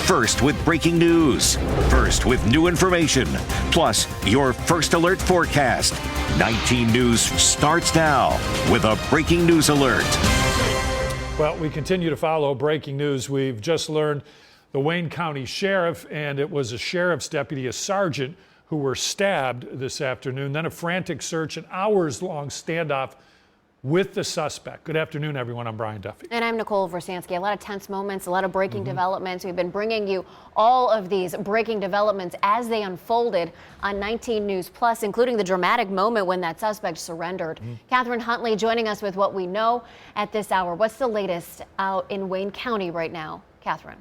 First with breaking news. First with new information. Plus, your first alert forecast. 19 News starts now with a breaking news alert. Well, we continue to follow breaking news. We've just learned the Wayne County Sheriff, and it was a sheriff's deputy, a sergeant, who were stabbed this afternoon. Then a frantic search, an hours-long standoff with the suspect. Good afternoon, everyone. I'm Brian Duffy. And I'm Nicole Versansky. A lot of tense moments, a lot of breaking developments. We've been bringing you all of these breaking developments as they unfolded on 19 News Plus, including the dramatic moment when that suspect surrendered. Catherine Huntley joining us with what we know at this hour. What's the latest out in Wayne County right now, Catherine?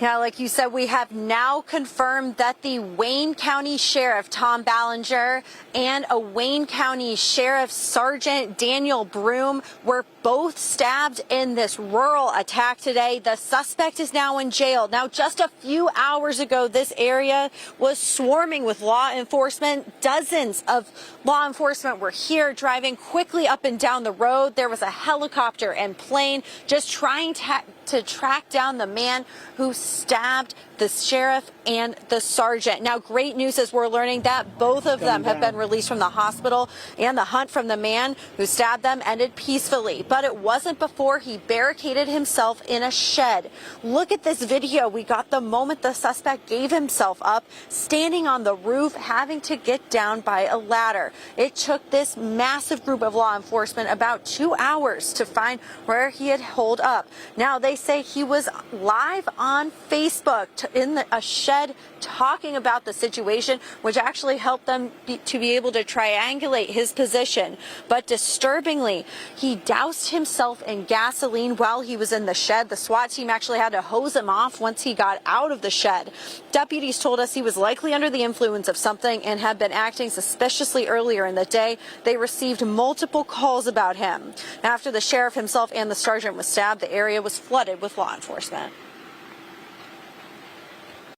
Yeah, like you said, we have now confirmed that the Wayne County Sheriff, Tom Ballinger, and a Wayne County Sheriff Sergeant, Daniel Broom, were both stabbed in this rural attack today. The suspect is now in jail. Now, just a few hours ago, this area was swarming with law enforcement. Dozens of law enforcement were here driving quickly up and down the road. There was a helicopter and plane just trying to track down the man who stabbed the sheriff and the sergeant. Now, great news is we're learning that both of them have been released from the hospital, and the hunt from the man who stabbed them ended peacefully. But it wasn't before he barricaded himself in a shed. Look at this video. We got the moment the suspect gave himself up, standing on the roof, having to get down by a ladder. It took this massive group of law enforcement about 2 hours to find where he had holed up. Now, they say he was live on Facebook in a shed talking about the situation, which actually helped them to be able to triangulate his position. But disturbingly, he doused himself in gasoline while he was in the shed. The SWAT team actually had to hose him off once he got out of the shed. Deputies told us he was likely under the influence of something and had been acting suspiciously earlier in the day. They received multiple calls about him. After the sheriff himself and the sergeant was stabbed, the area was flooded with law enforcement.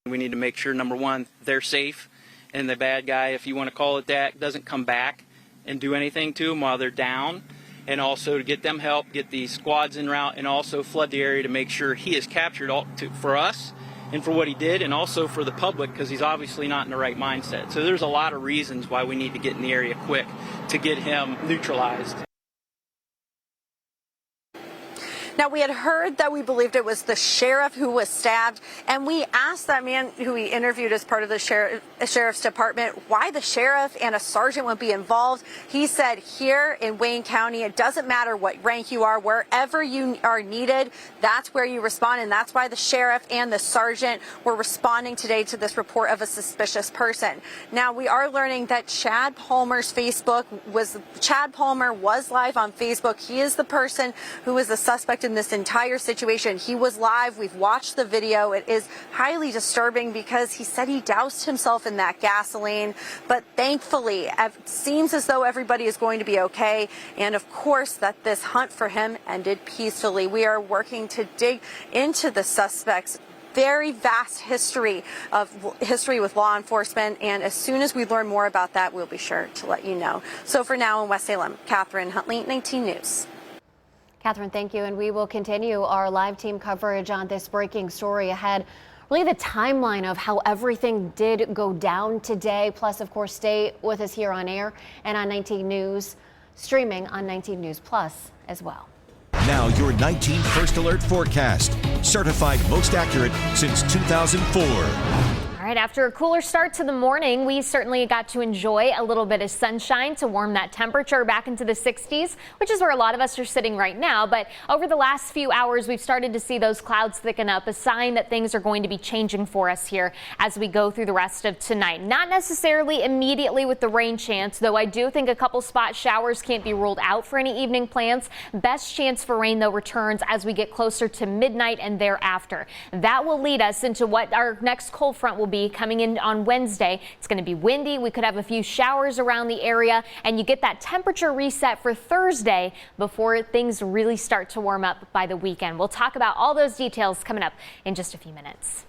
We need to make sure, number one, they're safe, and the bad guy, if you want to call it that, doesn't come back and do anything to them while they're down, and also to get them help, get the squads en route, and also flood the area to make sure he is captured for us and for what he did, and also for the public, because he's obviously not in the right mindset. So there's a lot of reasons why we need to get in the area quick to get him neutralized. Now, we had heard that we believed it was the sheriff who was stabbed, and we asked that man who we interviewed as part of the sheriff's department why the sheriff and a sergeant would be involved. He said here in Wayne County, it doesn't matter what rank you are, wherever you are needed, that's where you respond, and that's why the sheriff and the sergeant were responding today to this report of a suspicious person. Now, we are learning that Chad Palmer was live on Facebook. He is the person who is the suspect in this entire situation. He was live. We've watched the video. It is highly disturbing because he said he doused himself in that gasoline, but thankfully it seems as though everybody is going to be okay, and of course that this hunt for him ended peacefully. We are working to dig into the suspect's very vast history with law enforcement, and as soon as we learn more about that, we'll be sure to let you know. So for now in West Salem, Catherine Huntley, 19 News. Catherine, thank you, and we will continue our live team coverage on this breaking story ahead. Really the timeline of how everything did go down today, plus, of course, stay with us here on air and on 19 News, streaming on 19 News Plus as well. Now your 19 First Alert forecast, certified most accurate since 2004. All right, after a cooler start to the morning, we certainly got to enjoy a little bit of sunshine to warm that temperature back into the 60s, which is where a lot of us are sitting right now. But over the last few hours, we've started to see those clouds thicken up, a sign that things are going to be changing for us here as we go through the rest of tonight. Not necessarily immediately with the rain chance, though I do think a couple spot showers can't be ruled out for any evening plans. Best chance for rain, though, returns as we get closer to midnight and thereafter. That will lead us into what our next cold front will be coming in on Wednesday. It's going to be windy. We could have a few showers around the area, and you get that temperature reset for Thursday before things really start to warm up by the weekend. We'll talk about all those details coming up in just a few minutes.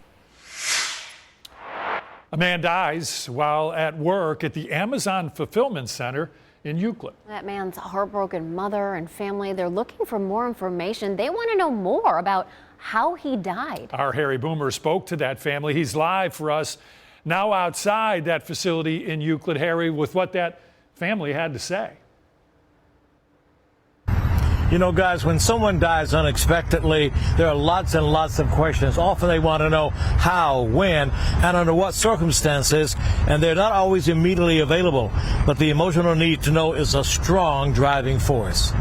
A man dies while at work at the Amazon Fulfillment Center in Euclid. That man's heartbroken mother and family, they're looking for more information. They want to know more about how he died. Our Harry Boomer spoke to that family. He's live for us now outside that facility in Euclid. Harry, with what that family had to say. You know, guys, when someone dies unexpectedly, there are lots and lots of questions. Often they want to know how, when, and under what circumstances, and they're not always immediately available. But the emotional need to know is a strong driving force.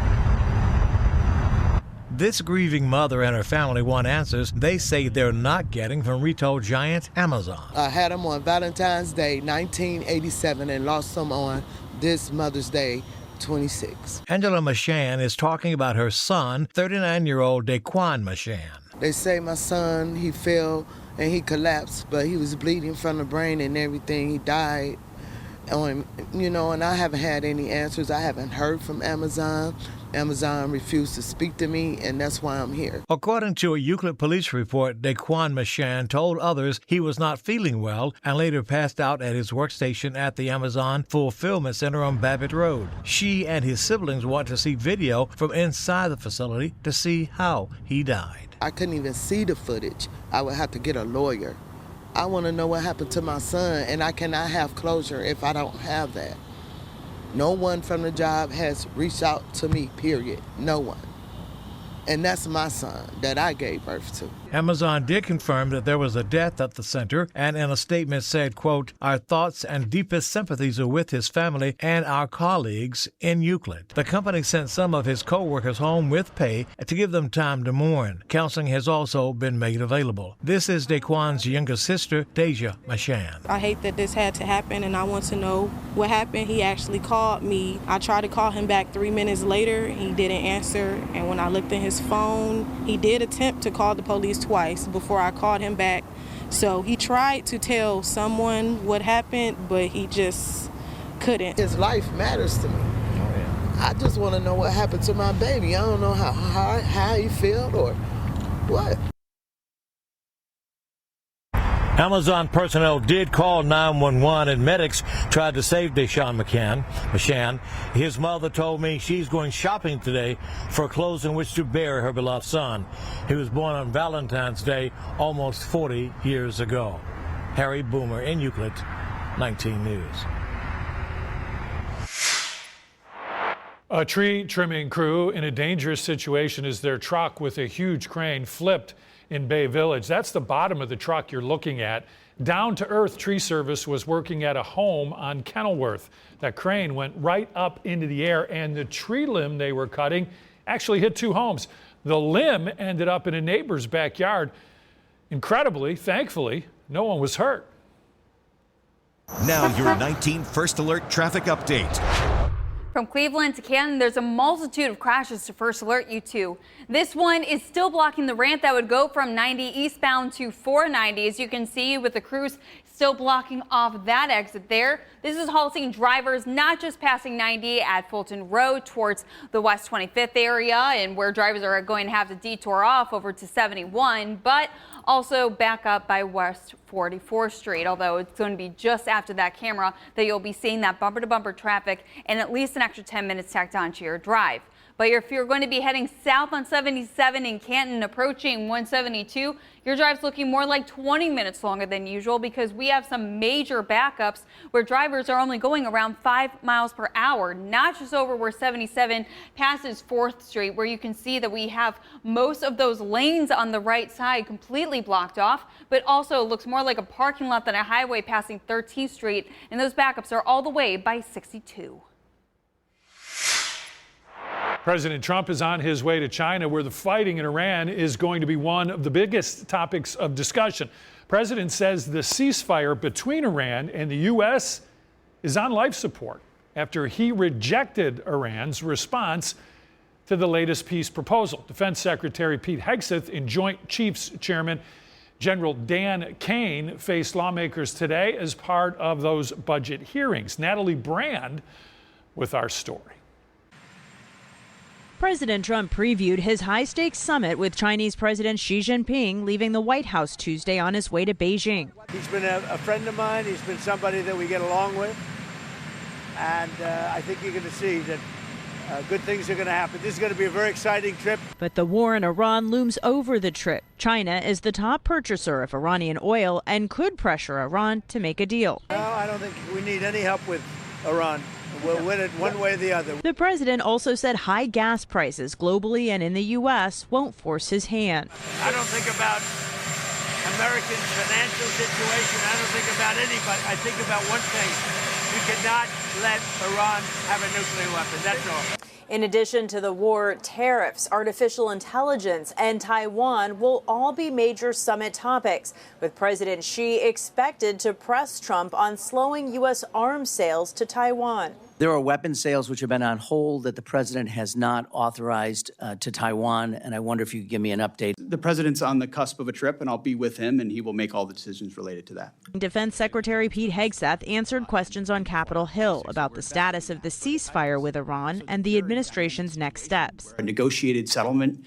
This grieving mother and her family want answers they say they're not getting from retail giant Amazon. I had them on Valentine's Day, 1987, and lost them on this Mother's Day, 26. Angela Mashan is talking about her son, 39-year-old Daquan Mashan. They say my son, he fell and he collapsed, but he was bleeding from the brain and everything. He died. You know, and I haven't had any answers. I haven't heard from Amazon. Amazon refused to speak to me, and that's why I'm here. According to a Euclid police report, Daquan Mashan told others he was not feeling well and later passed out at his workstation at the Amazon Fulfillment Center on Babbitt Road. She and his siblings want to see video from inside the facility to see how he died. I couldn't even see the footage. I would have to get a lawyer. I want to know what happened to my son, and I cannot have closure if I don't have that. No one from the job has reached out to me, period. No one. And that's my son that I gave birth to. Amazon did confirm that there was a death at the center and in a statement said, quote, "Our thoughts and deepest sympathies are with his family and our colleagues in Euclid." The company sent some of his co-workers home with pay to give them time to mourn. Counseling has also been made available. This is Daquan's younger sister, Deja Mashan. I hate that this had to happen, and I want to know what happened. He actually called me. I tried to call him back 3 minutes later. He didn't answer, and when I looked at his phone, he did attempt to call the police twice before I called him back. So he tried to tell someone what happened, but he just couldn't. His life matters to me. I just want to know what happened to my baby. I don't know how he felt or what. Amazon personnel did call 911 and medics tried to save Daquan Mashan. His mother told me she's going shopping today for clothes in which to bury her beloved son. He was born on Valentine's Day almost 40 years ago. Harry Boomer in Euclid, 19 News. A tree trimming crew in a dangerous situation as their truck with a huge crane flipped in Bay Village. That's the bottom of the truck you're looking at. Down to Earth Tree Service was working at a home on Kenilworth. That crane went right up into the air, and the tree limb they were cutting actually hit two homes. The limb ended up in a neighbor's backyard. Incredibly, thankfully, no one was hurt. Now your 19 First Alert traffic update. From Cleveland to Canton, there's a multitude of crashes to first alert you to. This one is still blocking the ramp that would go from 90 eastbound to 490. As you can see, with the crews still blocking off that exit there. This is halting drivers not just passing 90 at Fulton Road towards the West 25th area and where drivers are going to have to detour off over to 71, but also back up by West 44th Street, although it's going to be just after that camera that you'll be seeing that bumper-to-bumper traffic and at least an extra 10 minutes tacked onto your drive. But if you're going to be heading south on 77 in Canton, approaching 172, your drive's looking more like 20 minutes longer than usual because we have some major backups where drivers are only going around 5 miles per hour, not just over where 77 passes 4th Street, where you can see that we have most of those lanes on the right side completely blocked off, but also looks more like a parking lot than a highway passing 13th Street, and those backups are all the way by 62. President Trump is on his way to China, where the fighting in Iran is going to be one of the biggest topics of discussion. President says the ceasefire between Iran and the U.S. is on life support after he rejected Iran's response to the latest peace proposal. Defense Secretary Pete Hegseth and Joint Chiefs Chairman General Dan Kane faced lawmakers today as part of those budget hearings. Natalie Brand with our story. President Trump previewed his high-stakes summit with Chinese President Xi Jinping leaving the White House Tuesday on his way to Beijing. He's been a friend of mine. He's been somebody that we get along with. And I think you're going to see that good things are going to happen. This is going to be a very exciting trip. But the war in Iran looms over the trip. China is the top purchaser of Iranian oil and could pressure Iran to make a deal. No, I don't think we need any help with Iran. We'll win it one way or the other. The president also said high gas prices globally and in the U.S. won't force his hand. I don't think about American financial situation. I don't think about anybody. I think about one thing. We cannot let Iran have a nuclear weapon. That's all. In addition to the war, tariffs, artificial intelligence, and Taiwan will all be major summit topics, with President Xi expected to press Trump on slowing U.S. arms sales to Taiwan. There are weapons sales which have been on hold that the president has not authorized to Taiwan, and I wonder if you could give me an update. The president's on the cusp of a trip, and I'll be with him, and he will make all the decisions related to that. Defense Secretary Pete Hegseth answered questions on Capitol Hill about the status of the ceasefire with Iran and the administration's next steps. A negotiated settlement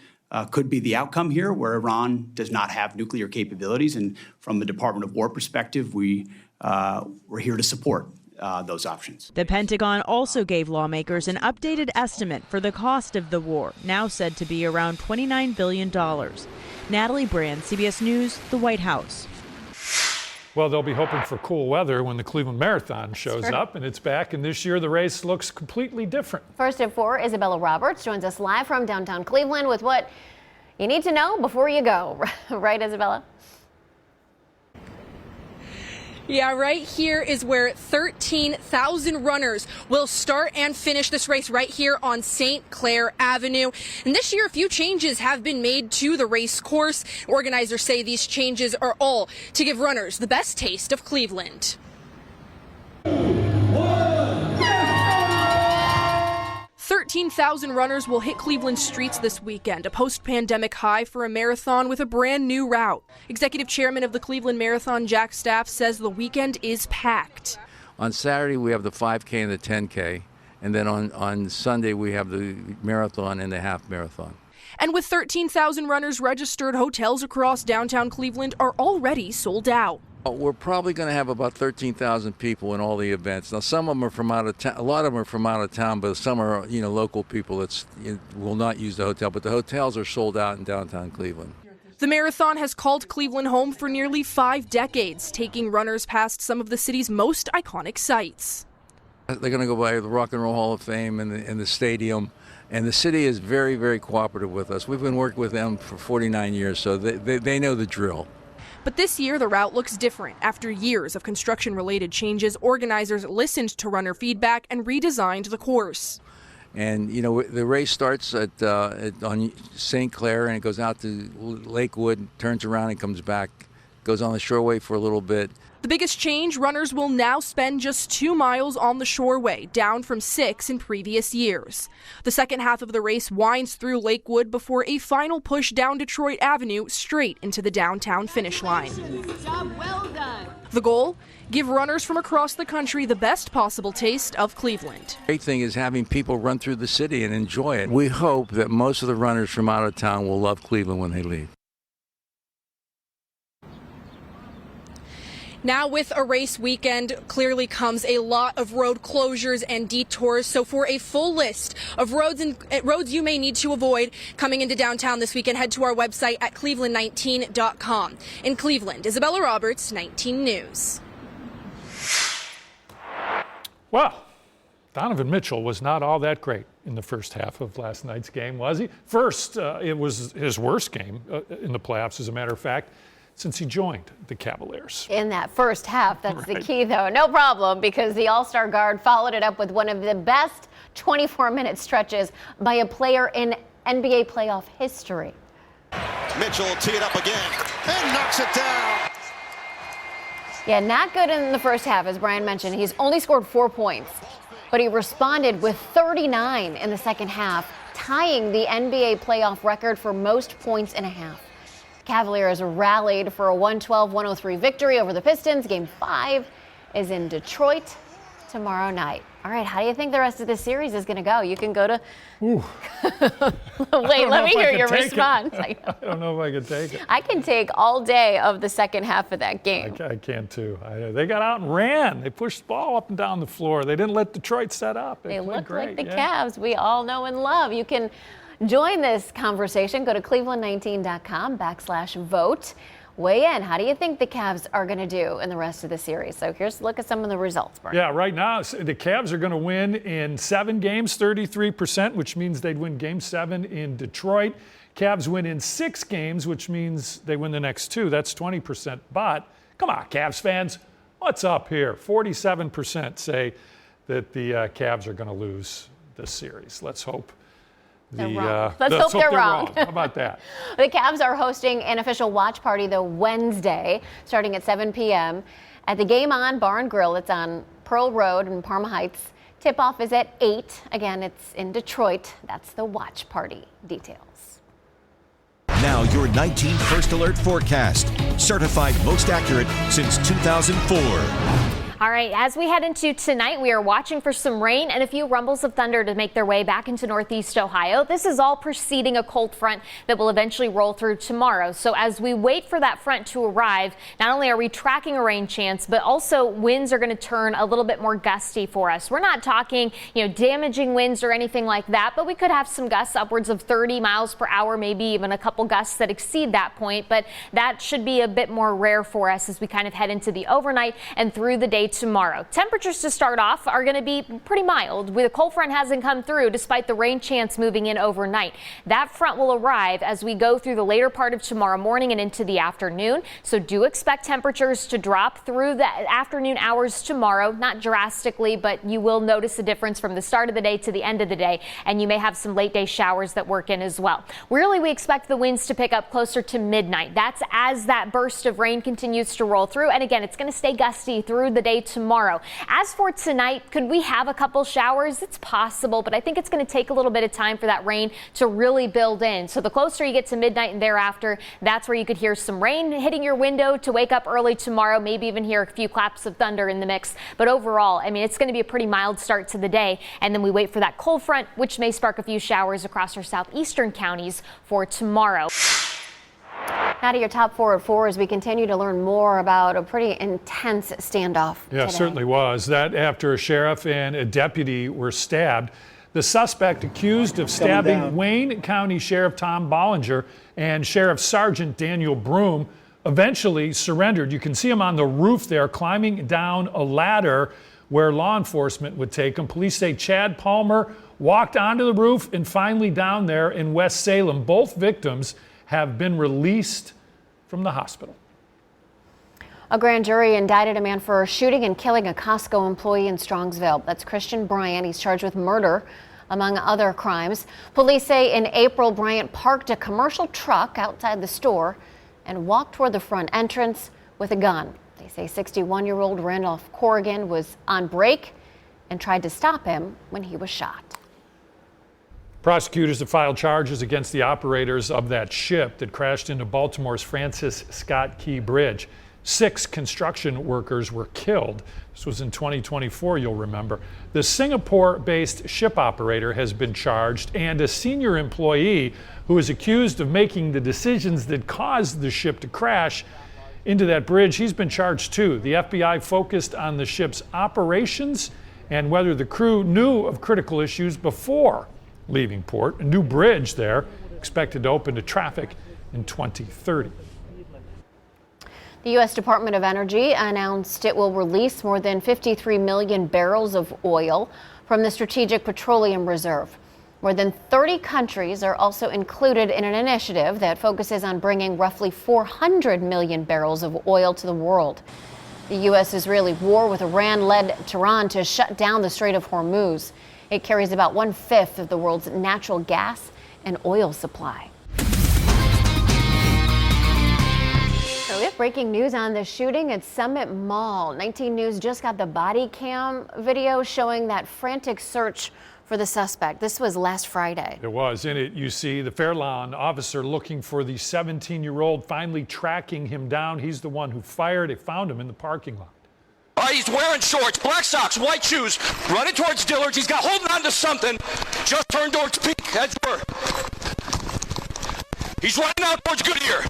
could be the outcome here, where Iran does not have nuclear capabilities, and from the Department of War perspective, we're here to support those options. The Pentagon also gave lawmakers an updated estimate for the cost of the war, now said to be around $29 billion. Natalie Brand, CBS News, the White House. Well, they'll be hoping for cool weather when the Cleveland Marathon shows up, and it's back. And this year, the race looks completely different. First at 4, Isabella Roberts joins us live from downtown Cleveland with what you need to know before you go. Right, Isabella? Yeah, right here is where 13,000 runners will start and finish this race right here on St. Clair Avenue. And this year, a few changes have been made to the race course. Organizers say these changes are all to give runners the best taste of Cleveland. 13,000 runners will hit Cleveland streets this weekend, a post-pandemic high for a marathon with a brand new route. Executive Chairman of the Cleveland Marathon, Jack Staff, says the weekend is packed. On Saturday, we have the 5K and the 10K, and then on Sunday, we have the marathon and the half marathon. And with 13,000 runners registered, hotels across downtown Cleveland are already sold out. We're probably going to have about 13,000 people in all the events. Now, some of them are from out of town. A lot of them are from out of town, but some are, local people that will not use the hotel. But the hotels are sold out in downtown Cleveland. The marathon has called Cleveland home for nearly 5 decades, taking runners past some of the city's most iconic sites. They're going to go by the Rock and Roll Hall of Fame and the stadium. And the city is very, very cooperative with us. We've been working with them for 49 years, so they know the drill. But this year, the route looks different. After years of construction-related changes, organizers listened to runner feedback and redesigned the course. And, the race starts on St. Clair, and it goes out to Lakewood, turns around and comes back, goes on the Shoreway for a little bit. The biggest change, runners will now spend just 2 miles on the Shoreway, down from 6 in previous years. The second half of the race winds through Lakewood before a final push down Detroit Avenue straight into the downtown finish line. Job well done. The goal? Give runners from across the country the best possible taste of Cleveland. The great thing is having people run through the city and enjoy it. We hope that most of the runners from out of town will love Cleveland when they leave. Now, with a race weekend, clearly comes a lot of road closures and detours. So for a full list of roads you may need to avoid coming into downtown this weekend, head to our website at cleveland19.com. In Cleveland, Isabella Roberts, 19 News. Well, Donovan Mitchell was not all that great in the first half of last night's game, was he? First, it was his worst game in the playoffs, as a matter of fact, since he joined the Cavaliers. In that first half, that's the key, though. No problem, because the All-Star guard followed it up with one of the best 24-minute stretches by a player in NBA playoff history. Mitchell will tee it up again and knocks it down. Yeah, not good in the first half, as Brian mentioned. He's only scored 4 points, but he responded with 39 in the second half, tying the NBA playoff record for most points in a half. Cavaliers rallied for a 112-103 victory over the Pistons. Game 5 is in Detroit tomorrow night. All right, how do you think the rest of the series is going to go? You can go to. Ooh. Wait, let me hear your response. I don't know if I can take it. I can take all day of the second half of that game. I can too. They got out and ran. They pushed the ball up and down the floor. They didn't let Detroit set up. They look great. like the Cavs we all know and love. You can join this conversation. Go to cleveland19.com/vote. Weigh in. How do you think the Cavs are going to do in the rest of the series? So here's a look at some of the results, Brian. Yeah, right now the Cavs are going to win in 7 games, 33%, which means they'd win Game 7 in Detroit. Cavs win in 6 games, which means they win the next 2. That's 20%. But come on, Cavs fans, what's up here? 47% say that the Cavs are going to lose this series. Let's hope. Let's hope they're wrong. How about that? The Cavs are hosting an official watch party the Wednesday, starting at 7 p.m. at the Game On Bar and Grill. It's on Pearl Road in Parma Heights. Tip-off is at 8. Again, it's in Detroit. That's the watch party. Details. Now your 19 First Alert forecast. Certified most accurate since 2004. All right, as we head into tonight, we are watching for some rain and a few rumbles of thunder to make their way back into northeast Ohio. This is all preceding a cold front that will eventually roll through tomorrow. So as we wait for that front to arrive, not only are we tracking a rain chance, but also winds are going to turn a little bit more gusty for us. We're not talking, damaging winds or anything like that, but we could have some gusts upwards of 30 miles per hour, maybe even a couple gusts that exceed that point. But that should be a bit more rare for us as we kind of head into the overnight and through the day tomorrow. Temperatures to start off are going to be pretty mild. The cold front hasn't come through despite the rain chance moving in overnight. That front will arrive as we go through the later part of tomorrow morning and into the afternoon. So do expect temperatures to drop through the afternoon hours tomorrow. Not drastically, but you will notice a difference from the start of the day to the end of the day. And you may have some late day showers that work in as well. Really, we expect the winds to pick up closer to midnight. That's as that burst of rain continues to roll through. And again, it's going to stay gusty through the day tomorrow. As for tonight, could we have a couple showers? It's possible, but I think it's going to take a little bit of time for that rain to really build in. So the closer you get to midnight and thereafter, that's where you could hear some rain hitting your window to wake up early tomorrow, maybe even hear a few claps of thunder in the mix. But overall, it's going to be a pretty mild start to the day. And then we wait for that cold front, which may spark a few showers across our southeastern counties for tomorrow. Now to your top 4 at 4 as we continue to learn more about a pretty intense standoff. Yeah, it certainly was. That after a sheriff and a deputy were stabbed. The suspect accused of stabbing Wayne County Sheriff Tom Ballinger and Sheriff Sergeant Daniel Broom eventually surrendered. You can see him on the roof there climbing down a ladder where law enforcement would take him. Police say Chad Palmer walked onto the roof and finally down there in West Salem. Both victims have been released from the hospital. A grand jury indicted a man for shooting and killing a Costco employee in Strongsville. That's Christian Bryant. He's charged with murder, among other crimes. Police say in April, Bryant parked a commercial truck outside the store and walked toward the front entrance with a gun. They say 61-year-old Randolph Corrigan was on break and tried to stop him when he was shot. Prosecutors have filed charges against the operators of that ship that crashed into Baltimore's Francis Scott Key Bridge. 6 construction workers were killed. This was in 2024, you'll remember. The Singapore-based ship operator has been charged, and a senior employee who is accused of making the decisions that caused the ship to crash into that bridge, he's been charged too. The FBI focused on the ship's operations and whether the crew knew of critical issues before leaving port. A new bridge there expected to open to traffic in 2030. The U.S. Department of Energy announced it will release more than 53 million barrels of oil from the Strategic Petroleum Reserve. More than 30 countries are also included in an initiative that focuses on bringing roughly 400 million barrels of oil to the world. The U.S.-Israeli war with Iran led Tehran to shut down the Strait of Hormuz. It carries about 1/5 of the world's natural gas and oil supply. So we have breaking news on the shooting at Summit Mall. 19 News just got the body cam video showing that frantic search for the suspect. This was last Friday. It was. In it, you see the Fairlawn officer looking for the 17-year-old, finally tracking him down. He's the one who fired. They found him in the parking lot. right, he's wearing shorts, black socks, white shoes, running towards Dillard's. He's got holding on to something. Just turned towards Peak. That's where. He's running out towards Goodyear.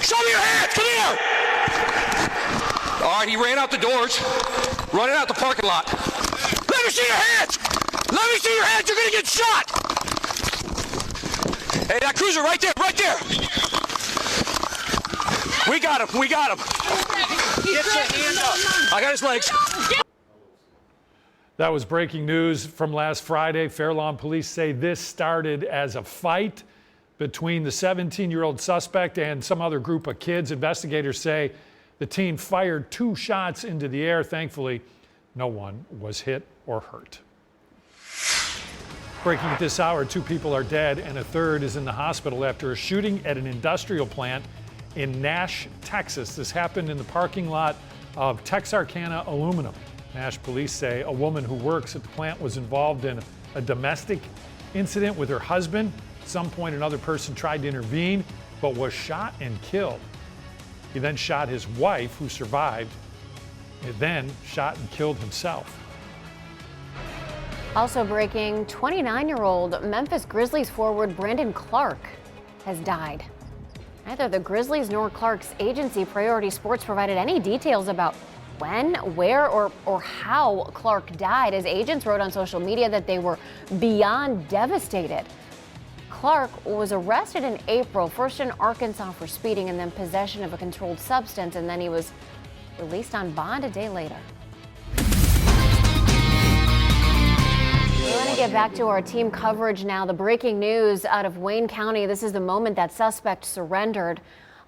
Show me your hands. Come here. All right, he ran out the doors, running out the parking lot. Let me see your hands. Let me see your hands. You're going to get shot. Hey, that cruiser right there, right there. We got him. We got him. Get your hand up. I got his legs. That was breaking news from last Friday. Fair Lawn police say this started as a fight between the 17-year-old suspect and some other group of kids. Investigators say the teen fired 2 shots into the air. Thankfully, no one was hit or hurt. Breaking at this hour, 2 people are dead and a third is in the hospital after a shooting at an industrial plant in Nash, Texas. This happened in the parking lot of Texarkana Aluminum. Nash police say a woman who works at the plant was involved in a domestic incident with her husband. At some point, another person tried to intervene, but was shot and killed. He then shot his wife, who survived, and then shot and killed himself. Also breaking, 29-year-old Memphis Grizzlies forward Brandon Clark has died. Neither the Grizzlies nor Clark's agency, Priority Sports, provided any details about when, where, or how Clark died, as agents wrote on social media that they were beyond devastated. Clark was arrested in April, first in Arkansas for speeding and then possession of a controlled substance, and then he was released on bond a day later. We want to get back to our team coverage now. The breaking news out of Wayne County. This is the moment that suspect surrendered.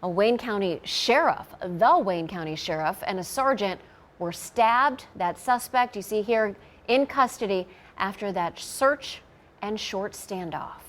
A Wayne County sheriff, the Wayne County sheriff, and a sergeant were stabbed. That suspect you see here in custody after that search and short standoff.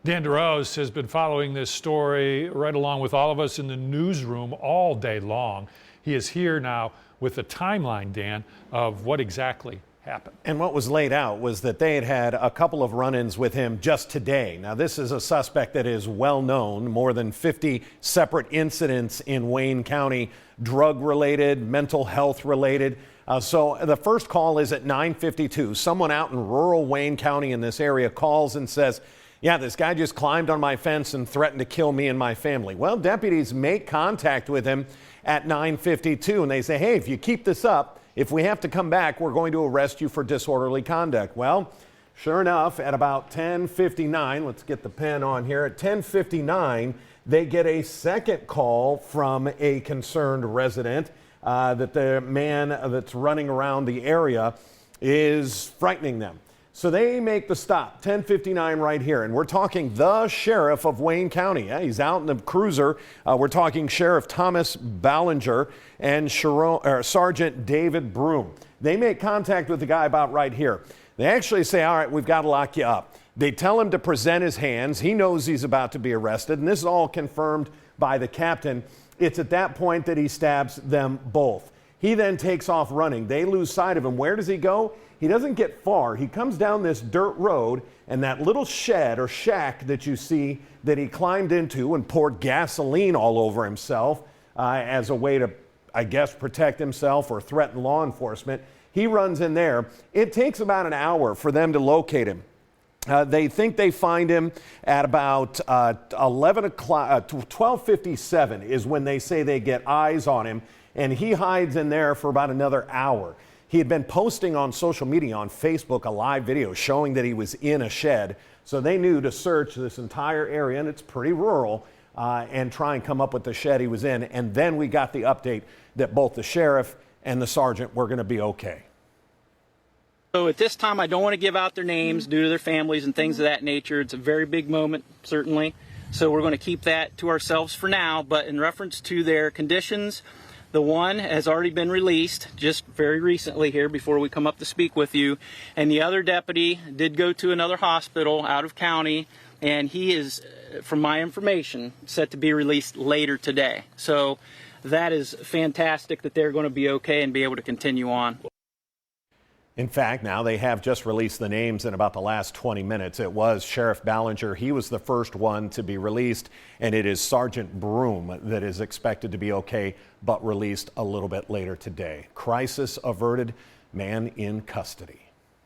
Dan DeRose has been following this story right along with all of us in the newsroom all day long. He is here now with a timeline, Dan, of what exactly happened. And what was laid out was that they had had a couple of run-ins with him just today. Now, this is a suspect that is well known, more than 50 separate incidents in Wayne County, drug-related, mental health-related. So the first call is at 9:52. Someone out in rural Wayne County in this area calls and says, yeah, this guy just climbed on my fence and threatened to kill me and my family. Well, deputies make contact with him at 9:52, and they say, hey, if you keep this up, if we have to come back, we're going to arrest you for disorderly conduct. Well, sure enough, at about 10:59, let's get the pen on here, at 10:59, they get a second call from a concerned resident that the man that's running around the area is frightening them. So they make the stop, 10:59 right here, and we're talking the sheriff of Wayne County. Yeah, he's out in the cruiser. We're talking Sheriff Thomas Ballinger and Sergeant David Broom. They make contact with the guy about right here. They actually say, all right, we've got to lock you up. They tell him to present his hands. He knows he's about to be arrested, and this is all confirmed by the captain. It's at that point that he stabs them both. He then takes off running. They lose sight of him. Where does he go? He doesn't get far. He comes down this dirt road, and that little shed or shack that you see that he climbed into and poured gasoline all over himself as a way to, I guess, protect himself or threaten law enforcement. He runs in there. It takes about an hour for them to locate him. They think they find him at about 11 o'clock, 12:57 is when they say they get eyes on him, and he hides in there for about another hour. He had been posting on social media, on Facebook, a live video showing that he was in a shed. So they knew to search this entire area, and it's pretty rural, and try and come up with the shed he was in. And then we got the update that both the sheriff and the sergeant were going to be okay. So at this time, I don't want to give out their names due to their families and things of that nature. It's a very big moment, certainly. So we're going to keep that to ourselves for now. But in reference to their conditions, the one has already been released just very recently here before we come up to speak with you. And the other deputy did go to another hospital out of county, and he is, from my information, set to be released later today. So that is fantastic that they're going to be okay and be able to continue on. In fact, now they have just released the names in about the last 20 minutes. It was Sheriff Ballinger. He was the first one to be released, and it is Sergeant Broom that is expected to be okay, but released a little bit later today. Crisis averted, man in custody.